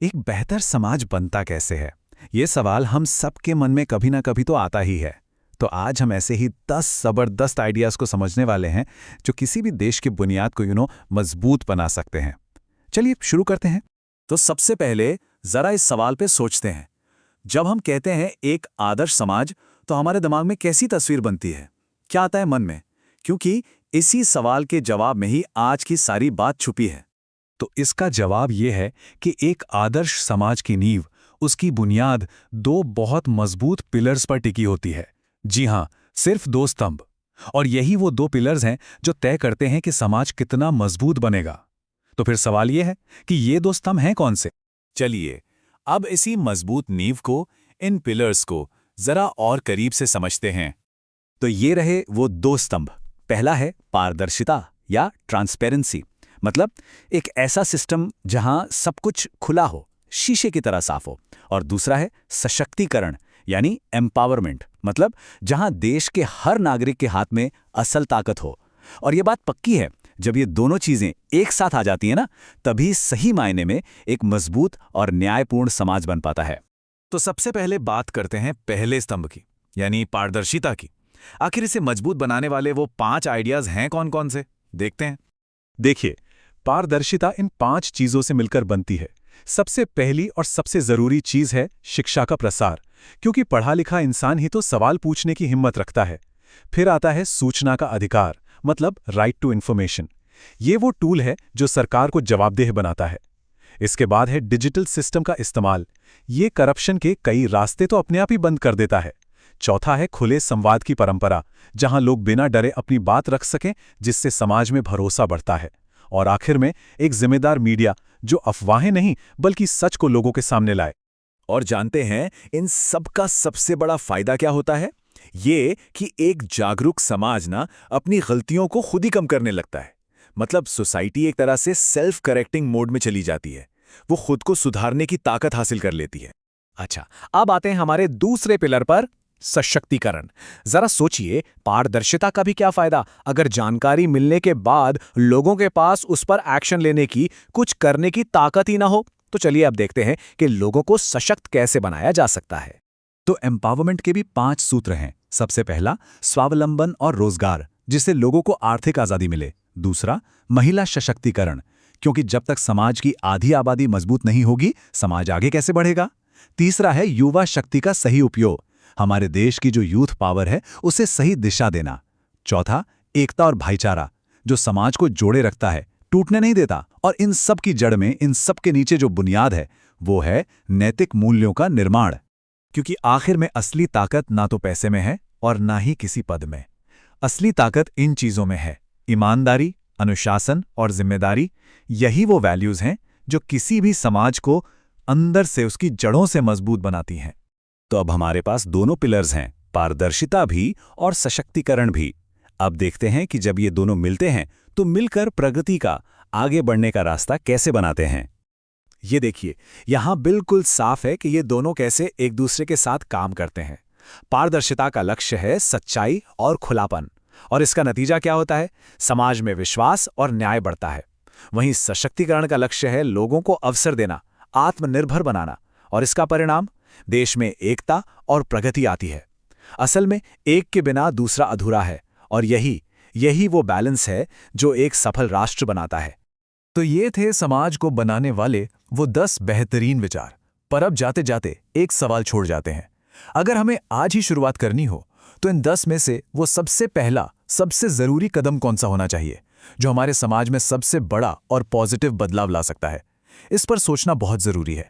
एक बेहतर समाज बनता कैसे है? ये सवाल हम सबके मन में कभी ना कभी तो आता ही है। तो आज हम ऐसे ही 10 ज़बरदस्त आइडियाज़ को समझने वाले हैं, जो किसी भी देश की बुनियाद को मजबूत बना सकते हैं। चलिए शुरू करते हैं। तो सबसे पहले जरा इस सवाल पे सोचते हैं। जब हम कहते हैं एक आदर्श समाज, तो हमारे दिमाग में कैसी तस्वीर बनती है? क्या आता है मन में? क्योंकि इसी सवाल के जवाब में ही आज की सारी बात छुपी है। तो इसका जवाब ये है कि एक आदर्श समाज की नींव, उसकी बुनियाद दो बहुत मजबूत पिलर्स पर टिकी होती है। जी हाँ, सिर्फ दो स्तंभ। और यही वो दो पिलर्स हैं जो तय करते हैं कि समाज कितना मजबूत बनेगा। तो फिर सवाल ये है कि ये दो स्तंभ हैं कौन से? चलिए, अब इसी मजबूत नींव को, इन पिलर्स को जरा और करीब से समझते हैं। तो ये रहे वो दो स्तंभ। पहला है पारदर्शिता या ट्रांसपेरेंसी, मतलब एक ऐसा सिस्टम जहां सब कुछ खुला हो, शीशे की तरह साफ हो। और दूसरा है सशक्तिकरण यानी एम्पावरमेंट, मतलब जहां देश के हर नागरिक के हाथ में असल ताकत हो। और ये बात पक्की है, जब ये दोनों चीजें एक साथ आ जाती हैं ना, तभी सही मायने में एक मजबूत और न्यायपूर्ण समाज बन पाता है। तो सबसे पहले बात करते हैं पहले स्तंभ की, यानी पारदर्शिता की। आखिर इसे मजबूत बनाने वाले वो 5 आइडियाज हैं कौन कौन से? देखते हैं। देखिए, पारदर्शिता इन 5 चीजों से मिलकर बनती है। सबसे पहली और सबसे जरूरी चीज है शिक्षा का प्रसार, क्योंकि पढ़ा लिखा इंसान ही तो सवाल पूछने की हिम्मत रखता है। फिर आता है सूचना का अधिकार, मतलब राइट टू इंफॉर्मेशन। ये वो टूल है जो सरकार को जवाबदेह बनाता है। इसके बाद है डिजिटल सिस्टम का इस्तेमाल। ये करप्शन के कई रास्ते तो अपने आप ही बंद कर देता है। चौथा है खुले संवाद की परंपरा, जहां लोग बिना डरे अपनी बात रख सकें, जिससे समाज में भरोसा बढ़ता है। और आखिर में एक जिम्मेदार मीडिया, जो अफवाहें नहीं बल्कि सच को लोगों के सामने लाए। और जानते हैं इन सब का सबसे बड़ा फायदा क्या होता है? ये कि एक जागरूक समाज ना अपनी गलतियों को खुद ही कम करने लगता है। मतलब सोसाइटी एक तरह से सेल्फ करेक्टिंग मोड में चली जाती है। वो खुद को सुधारने की ताकत हासिल कर लेती है। अच्छा, अब आते हैं हमारे दूसरे पिलर पर, सशक्तिकरण। जरा सोचिए, पारदर्शिता का भी क्या फायदा अगर जानकारी मिलने के बाद लोगों के पास उस पर एक्शन लेने की, कुछ करने की ताकत ही ना हो। तो चलिए अब देखते हैं कि लोगों को सशक्त कैसे बनाया जा सकता है। तो एम्पावरमेंट के भी 5 सूत्र हैं। सबसे पहला, स्वावलंबन और रोजगार, जिससे लोगों को आर्थिक आजादी मिले। दूसरा, महिला सशक्तिकरण, क्योंकि जब तक समाज की आधी आबादी मजबूत नहीं होगी, समाज आगे कैसे बढ़ेगा। तीसरा है युवा शक्ति का सही उपयोग, हमारे देश की जो यूथ पावर है उसे सही दिशा देना। चौथा, एकता और भाईचारा, जो समाज को जोड़े रखता है, टूटने नहीं देता। और इन सब की जड़ में, इन सब के नीचे जो बुनियाद है, वो है नैतिक मूल्यों का निर्माण। क्योंकि आखिर में असली ताकत ना तो पैसे में है और ना ही किसी पद में। असली ताकत इन चीजों में है, ईमानदारी, अनुशासन और जिम्मेदारी। यही वो वैल्यूज हैं जो किसी भी समाज को अंदर से, उसकी जड़ों से मजबूत बनाती हैं। तो अब हमारे पास दोनों पिलर्स हैं, पारदर्शिता भी और सशक्तिकरण भी। अब देखते हैं कि जब ये दोनों मिलते हैं तो मिलकर प्रगति का, आगे बढ़ने का रास्ता कैसे बनाते हैं। ये देखिए, यहां बिल्कुल साफ है कि ये दोनों कैसे एक दूसरे के साथ काम करते हैं। पारदर्शिता का लक्ष्य है सच्चाई और खुलापन, और इसका नतीजा क्या होता है? समाज में विश्वास और न्याय बढ़ता है। वहीं सशक्तिकरण का लक्ष्य है लोगों को अवसर देना, आत्मनिर्भर बनाना, और इसका परिणाम देश में एकता और प्रगति आती है। असल में एक के बिना दूसरा अधूरा है, और यही वो बैलेंस है जो एक सफल राष्ट्र बनाता है। तो ये थे समाज को बनाने वाले वो 10 बेहतरीन विचार। पर अब जाते जाते एक सवाल छोड़ जाते हैं। अगर हमें आज ही शुरुआत करनी हो, तो इन 10 में से वो सबसे पहला, सबसे जरूरी कदम कौन सा होना चाहिए, जो हमारे समाज में सबसे बड़ा और पॉजिटिव बदलाव ला सकता है? इस पर सोचना बहुत जरूरी है।